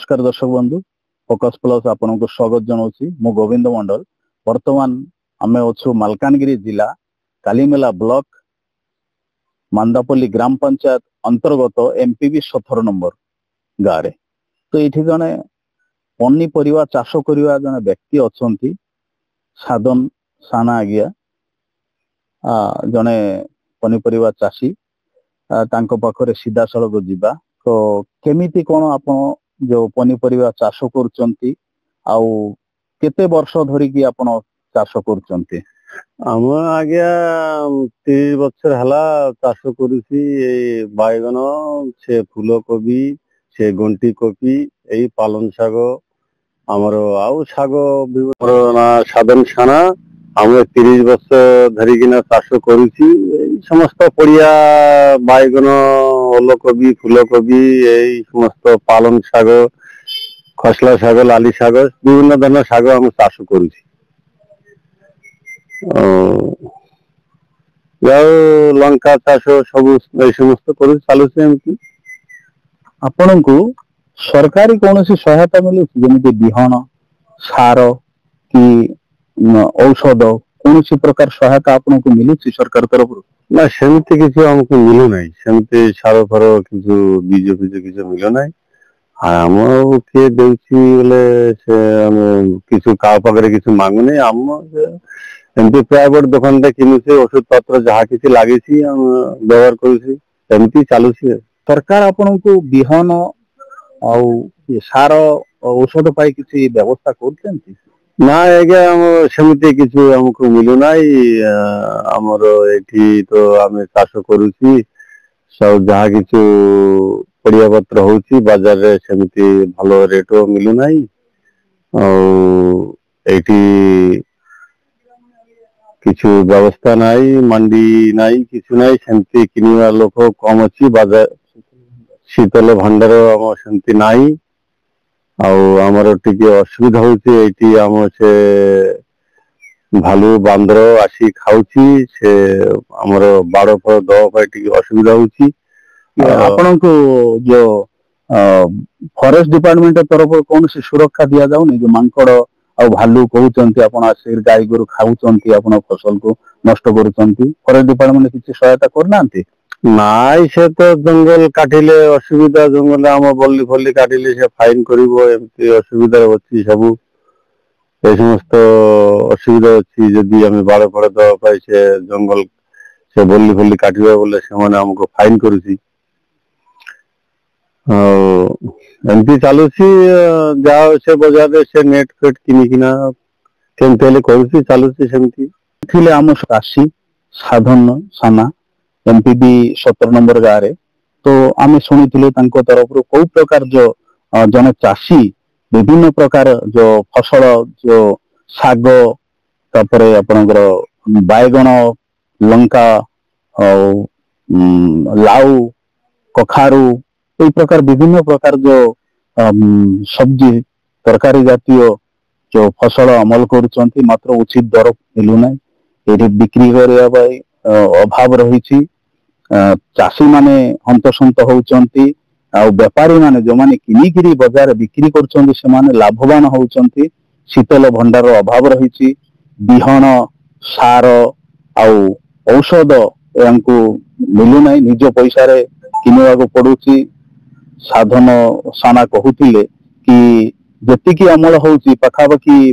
नमस्कार दर्शक बंधु फोकस प्लस आपन को स्वागत जनाऊँ मु गोविंद मंडल। वर्तमान आम अच्छु मालकानगिरी जिला कालीमेला ब्लॉक मांदापल्ली ग्राम पंचायत अंतर्गत एमपीबी 17 नंबर गाँव रे। तो ये जड़े पनीपरिया चाष करने जड़े व्यक्ति अच्छा साधन साना आज्ञा जड़े पनीपरिया चाषी पाखरे सीधा सड़क जीवा तो केमिति कौन आप जो पनीपरिया चाष करुचंती आउ केते वर्ष धरिकी आपण चाष करुचंती? आम आज्ञा 30 बछर हला चाष करूसी बैगन से फूलकोबी से गंटी कोबी यही पालन शाग आमर आउ शाग ना साधन साना आम 30 वर्ष धरिकिना चाष करूसी समस्त पड़िया बैगन ओलकोबी फूलकोबी यही समस्त पालन शाग खसला शाग लाली शाग विभिन्न धरण शाग आम चाष करूसी लंका चाष सब समस्त कर चलुचे। आपण को सरकारी कौन सी सहायता मिलू जमी बिहन सार कि औषध कौन सी प्रकार सहायता आपन को मिलू सरकार तरफ? ना सेमती किसी हमको मिलू ना सेमती सार फार किसी बीज फीज किसी मिल ना आम किए बोले किसी का पाखे किसी मांगुनी आम एमती प्राइवेट दुकान किनुचे औषध पत्र जहाँ किसी लगी व्यवहार करमती चलू। सरकार आपन को बिहन सार औषध पाई किसी व्यवस्था करते ना आज्ञा सेमती किसी हमको मिलू ना आमर एठी तो आम चाष करुची सब जहाँ किसी पड़िया पत्र होची बाजार रे सेमती भलो रेट मिलू ना एठी किसी व्यवस्था नाई मंडी नाई किसी नाई सेमती किनिवा लोक कम अच्छी बाजार शीतल भंडार आम सेमती नाई आमर टिके असुविधा होची एठी आम से भालू बांदर आसी खाऊची से आमर बाड़ फल दवा टिके असुविधा होची। आपण को जो फॉरेस्ट डिपार्टमेंट तरफ कौन सी सुरक्षा दिया जाउनी जो मांकड़ आ भालू कहउचंती आपण आसी गाय गोरु खाऊचंती आपण फसल को नष्ट करूचंती फॉरेस्ट डिपार्टमेंट किसी सहायता करनांती? नाई से तो जंगल काटिले असुविधा जंगल आम बल्ली फल्ली काटिले से फाइन करिवो एमती असुविधा अछि सब ए समस्त असुविधा अछि जदि आम बाड़ फड़ दवा पाई से जंगल से बल्ली फल्ली काटिबा बोले से माने हमको फाइन करूची एमती चलुची जाओ से बाजार से नेट फेट किनिकिना केमती हेले करूची चलुची सेमती थिले आम चाषी साधन साना एमपीबी 17 नंबर गाँव रे। तो आम शुणी तरफ कौ प्रकार जो जने चाषी विभिन्न प्रकार जो फसल जो साग तापरे आपनकर बैगन लंका लाउ कखारू ये प्रकार विभिन्न प्रकार जो सब्जी तरकारी जातीय जो फसल अमल करुचंती मात्र उचित दर मिलू ना ये बिक्री करने अभाव रही चाषी माने हंतसंत होउचंती आ व्यापारी माने जो माने किनिकिरी बाजार बिक्री करचंती से माने लाभवान होउचंती शीतल भंडार अभाव रही बिहन सार आउ औषध यांकु मिलू ना निज पैसा रे किनिवा को पड़ुची। साधन साना कहूतिले कि जेतिकी अमल होउची पखाबकी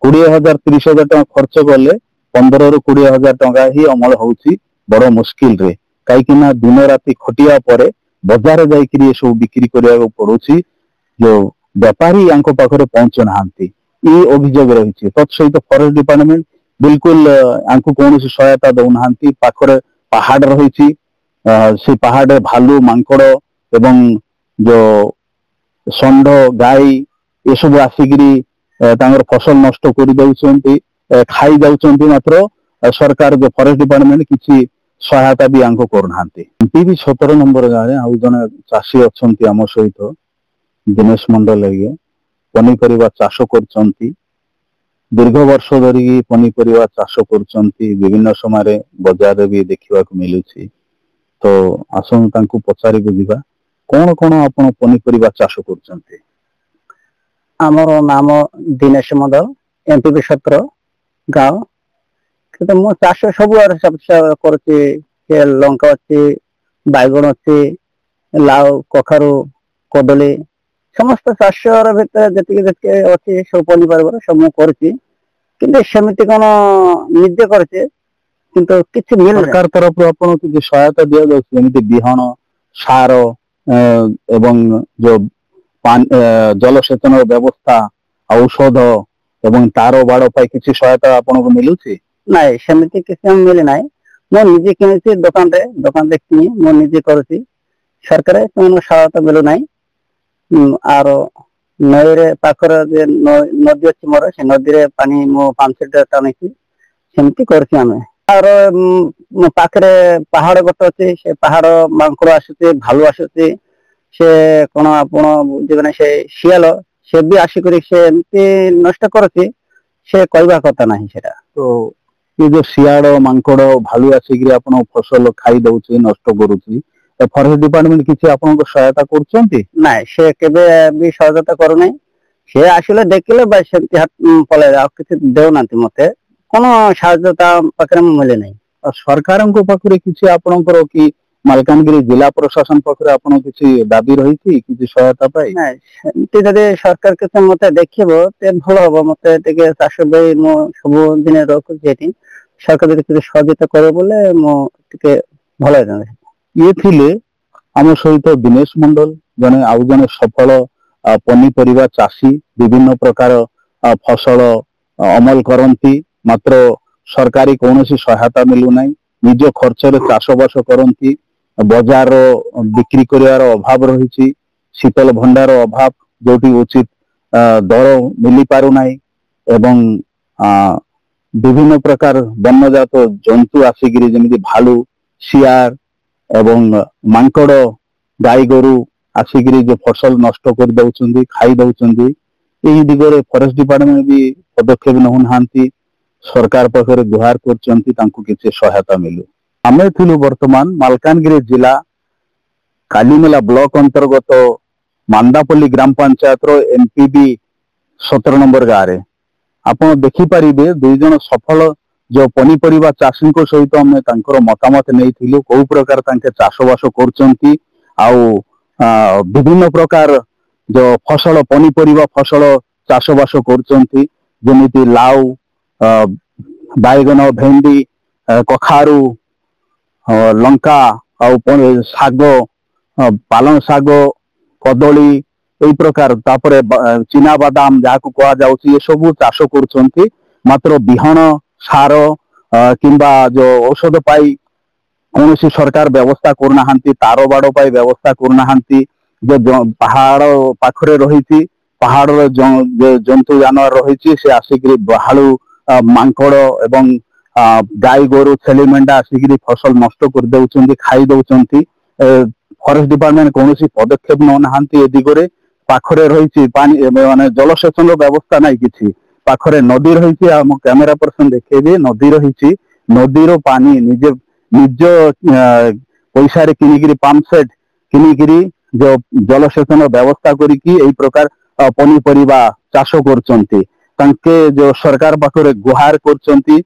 20,000 30,000 टका खर्च कले 15 ରୁ 20,000 टका ही अमल होउची बड़ मुश्किल रे कहीं दिन राति खटिया परे बाजार जाइकरी सब बिक्री करने पड़ुची जो व्यापारी यांको पाखरे पहुंचु नाहांती ये अभियोग रही तत्सहित फॉरेस्ट डिपार्टमेंट बिल्कुल यांको कौन सहायता दौ नाहांती पाखरे पहाड़ रही से पहाड़ भालू मांकड़ एवं जो षंढ गाय ये सब आसिकी फसल नष्ट कर दउचंती खाई जाउचंती मात्र सरकार जो फॉरेस्ट डिपार्टमेंट किसी सहायता भी आंको करनांती। एमपीबी 17 नंबर गाँव में आउ जने चाषी अच्छंती आम सहित दिनेश मंडल आगे पनीपरिया चाष करचंती दीर्घ वर्ष धरिकी पनीपरिया चाष करचंती विभिन्न समय बाजार भी देखा मिलूची तो आसन तांको पचारि बुझिबा कौन कौन आपण पनीपरिबा चाष करछन्ते? आमर नाम दिनेश मदल एमपीपी 17 गाँव কিন্তু ମୁଁ ଚାଷ ସବୁଆଡେ କରୁଛି। ଲଙ୍କା ଅଛି, ବାଇଗଣ ଅଛି, ଲାଉ, କଖାରୁ, କଦଳୀ ସମସ୍ତ ଚାଷର ଭିତରେ ଯେତିକି ଯେତିକି ଅଛି ସବୁ ପନିପରିବାର ସବୁ ମୁଁ କରୁଛି। କିନ୍ତୁ ସେମିତି କଣ ନିଜେ କରୁଛେ କିନ୍ତୁ କିଛି ମିଳୁନି। सरकार तरफ आपण कि सहायता दिया जाଉଛି ଯେମିତି ବିହନ, ସାର ଏବଂ जो ଜଳସେଚନ ବ୍ୟବସ୍ଥା, ଔଷଧ ଏବଂ ତାର ବାଡ଼ ପାଇଁ କିଛି ସହାୟତା ଆପଣଙ୍କୁ ମିଳୁଛି? ନାଇଁ ସେମିତି କିଛି ମିଳି ନାହିଁ। ମୁଁ ନିଜେ କିଣିଛି ଦୋକାନରେ କିଣି ମୁଁ ନିଜେ କରୁଛି। ସରକାର কোনো ସହାୟତା ମିଳୁନାହିଁ। ଆର ନଈରେ ପାଖରେ ଯେ ନଦୀ ଅଛି ମୋର, ସେ ନଦୀରେ ପାଣି ମୁଁ 5 ଲିଟର ଟାଣିଛି। ସେମିତି କରୁଛି ଆମେ। আর ପାଖରେ ପାହାଡ ଗୋଟେ ଅଛି, ସେ ପାହାଡ ମାଙ୍କଡ ଆସୁଛି, ଭାଲୁ ଆସୁଛି। ସେ କଣ ଆପଣ ବୁଝିବେନି, ସେ ଶିଆଳ ସେ ବି ଆସିକରି ସେ ଏମିତି ନଷ୍ଟ କରୁଛି, ସେ କହିବା କଥା ନାହିଁ ସେଟା। ତ ये जो ଶିଆଳ ମାଙ୍କଡ ଭାଲୁ ଆସିକିରି ଆପଣ ଫସଲ ଖାଇ ଦଉଛି, ନଷ୍ଟ କରୁଛି, ଫରେଷ୍ଟ ଡିପାର୍ଟମେଣ୍ଟ କିଛି ଆପଣଙ୍କ ସହାୟତା କରୁଛନ୍ତି? ନାଇଁ ସେ କେବେ ବି ସହାୟତା କରୁନାହିଁ। ସେ ଆସିଲେ ଦେଖିଲେ ବା ସେମିତି ପଳେଇବେ, ଆଉ କିଛି ଦେଉନାହାନ୍ତି ମତେ। কোন সাহায্য ତା ପାଖରେ ମିଳେ ନାହିଁ। ସରକାରଙ୍କ ପାଖରେ କିଛି ଆପଣଙ୍କର କି ମାଲକାନଗିରି ଜିଲ୍ଲା ପ୍ରଶାସନ ପାଖରେ ଆପଣ କିଛି ଦାବି ରହିଛି କିଛି ସହାୟତା ପାଇଁ? ନାଇଁ ସେମିତି ଯଦି ସରକାର କିଛି ମତେ ଦେଖିବ ତେବେ ଭଲ ହବ। ମତେ ଟିକେ ଚାଷ ପାଇଁ ମୁଁ ସବୁଦିନ ରଖୁଛି ଏଠି। ସରକାର ଯଦି କିଛି ସହଯୋଗିତା କରିବ ବୋଲେ ମୁଁ ଟିକେ ଭଲ ହେଇଥାନ୍ତା। ଇଏ ଥିଲେ ଆମ ସହିତ ଦିନେଶ ମଣ୍ଡଲ, ଜଣେ ଆଉ ଜଣେ ସଫଳ ପନିପରିବା ଚାଷୀ। ବିଭିନ୍ନ ପ୍ରକାର ଫସଳ ଅମଲ କରନ୍ତି, ମାତ୍ର ସରକାରୀ କୌଣସି ସହାୟତା ମିଳୁନାହିଁ। ନିଜ ଖର୍ଚ୍ଚରେ ଚାଷବାସ କରନ୍ତି। ବଜାର ବିକ୍ରି କରିବାର ଅଭାବ ରହିଛି, ଶୀତଳ ଭଣ୍ଡାର ଅଭାବ, ଯୋଉଠି ଉଚିତ ଦର ମିଳି ପାରୁନାହିଁ ଏବଂ ବିଭିନ୍ନ ପ୍ରକାର ବନ୍ୟଜାତ ଜନ୍ତୁ ଆସିକିରି ଯେମିତି ଭାଲୁ, ଶିଆଳ ଏବଂ ମାଙ୍କଡ, ଗାଈ ଗୋରୁ ଆସିକିରି ଯୋଉ ଫସଲ ନଷ୍ଟ କରି ଦଉଛନ୍ତି, ଖାଇ ଦଉଛନ୍ତି। ଏହି ଦିଗରେ ଫରେଷ୍ଟ ଡିପାର୍ଟମେଣ୍ଟ ବି ପଦକ୍ଷେପ ନେଉନାହାନ୍ତି। ସରକାର ପାଖରେ ଗୁହାର କରୁଛନ୍ତି ତାଙ୍କୁ କିଛି ସହାୟତା ମିଳୁ। ଆମେ ଥିଲୁ ବର୍ତ୍ତମାନ ମାଲକାନଗିରି ଜିଲ୍ଲା କାଲିମେଲା ବ୍ଲକ ଅନ୍ତର୍ଗତ ମାନ୍ଦାପଲ୍ଲୀ ଗ୍ରାମ ପଞ୍ଚାୟତର ଏମପିବି 17 ନମ୍ବର ଗାଁରେ। ଆପଣ ଦେଖିପାରିବେ ଦୁଇ ଜଣ ସଫଳ ଯୋଉ ପନିପରିବା ଚାଷୀଙ୍କ ସହିତ ଆମେ ତାଙ୍କର ମତାମତ ନେଇଥିଲୁ, କୋଉ ପ୍ରକାର ତାଙ୍କେ ଚାଷବାସ କରୁଛନ୍ତି ଆଉ ବିଭିନ୍ନ ପ୍ରକାର ଯୋଉ ଫସଲ ପନିପରିବା ଫସଳ ଚାଷବାସ କରୁଛନ୍ତି, ଯେମିତି ଲାଉ, ବାଇଗଣ, ଭେଣ୍ଡି, କଖାରୁ, ଲଙ୍କା ଆଉ ଶାଗ, ପାଲଙ୍ଗ ଶାଗ, କଦଳୀ এই ପ୍ରକାର, ତାପରେ ଚିନା ବାଦାମ ଯାହାକୁ କୁହାଯାଉଛି, ଏସବୁ ଚାଷ କରୁଛନ୍ତି। ମାତ୍ର ବିହନ, ସାର କିମ୍ବା ଯୋଉ ଔଷଧ ପାଇ କୌଣସି ସରକାର ବ୍ୟବସ୍ଥା କରୁନାହାନ୍ତି। ତାର ବାଡ଼ ପାଇଁ ବ୍ୟବସ୍ଥା କରୁନାହାନ୍ତି। ଯେ ପାହାଡ ପାଖରେ ରହିଛି, ପାହାଡର ଜନ୍ତୁ ଜାନୁଆର ରହିଛି, ସେ ଆସିକିରି ଭାଲୁ, ମାଙ୍କଡ ଏବଂ ଗାଈ ଗୋରୁ, ଛେଳି ମେଣ୍ଢା ଆସିକିରି ଫସଲ ନଷ୍ଟ କରିଦଉଛନ୍ତି, ଖାଇ ଦଉଛନ୍ତି। ଫରେଷ୍ଟ ଡିପାର୍ଟମେଣ୍ଟ କୌଣସି ପଦକ୍ଷେପ ନେଉନାହାନ୍ତି ଏ ଦିଗରେ। ପାଖରେ ରହିଛି ପାଣି ମାନେ ଜଳସେଚନର ବ୍ୟବସ୍ଥା ନାହିଁ କିଛି। ପାଖରେ ନଦୀ ରହିଛି, ଆମ କ୍ୟାମେରା ପର୍ସନ ଦେଖେଇବେ, ନଦୀ ରହିଛି। ନଦୀର ପାଣି ନିଜ ପଇସାରେ କିଣିକିରି, ପମ୍ପ ସେଟ କିଣିକିରି ଯୋଉ ଜଳସେଚନ ବ୍ୟବସ୍ଥା କରିକି ଏଇ ପ୍ରକାର ପନିପରିବା ଚାଷ କରୁଛନ୍ତି। ତାଙ୍କେ ଯୋଉ ସରକାର ପାଖରେ ଗୁହାର କରୁଛନ୍ତି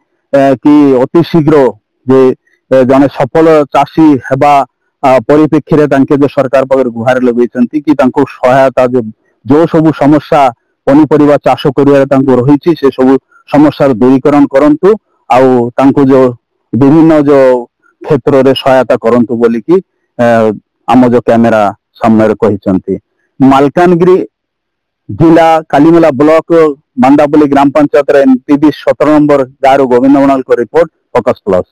କି ଅତି ଶୀଘ୍ର ଯେ ଜଣେ ସଫଳ ଚାଷୀ ହେବା ପରିପ୍ରେକ୍ଷୀରେ ତାଙ୍କେ ଯୋଉ ସରକାର ପାଖରେ ଗୁହାର ଲଗେଇଛନ୍ତି କି ତାଙ୍କୁ ସହାୟତା ଯୋଉ ସବୁ ସମସ୍ୟା ପନିପରିବା ଚାଷ କରିବାରେ ତାଙ୍କୁ ରହିଛି, ସେ ସବୁ ସମସ୍ୟାର ଦୂରୀକରଣ କରନ୍ତୁ ଆଉ ତାଙ୍କୁ ଯୋଉ ବିଭିନ୍ନ ଯୋଉ କ୍ଷେତ୍ରରେ ସହାୟତା କରନ୍ତୁ ବୋଲିକି ଆମ ଯୋଉ କ୍ୟାମେରା ସାମ୍ନାରେ କହିଛନ୍ତି। ମାଲକାନଗିରି ଜିଲ୍ଲା କାଲିମେଲା ବ୍ଲକ ମାନ୍ଦାପଲ୍ଲୀ ଗ୍ରାମ ପଞ୍ଚାୟତର ଏମପିବି 17 ନମ୍ବର ଗାଁରୁ ଗୋବିନ୍ଦ ମଣ୍ଡଳଙ୍କ ରିପୋର୍ଟ, ଫୋକସ ପ୍ଲସ।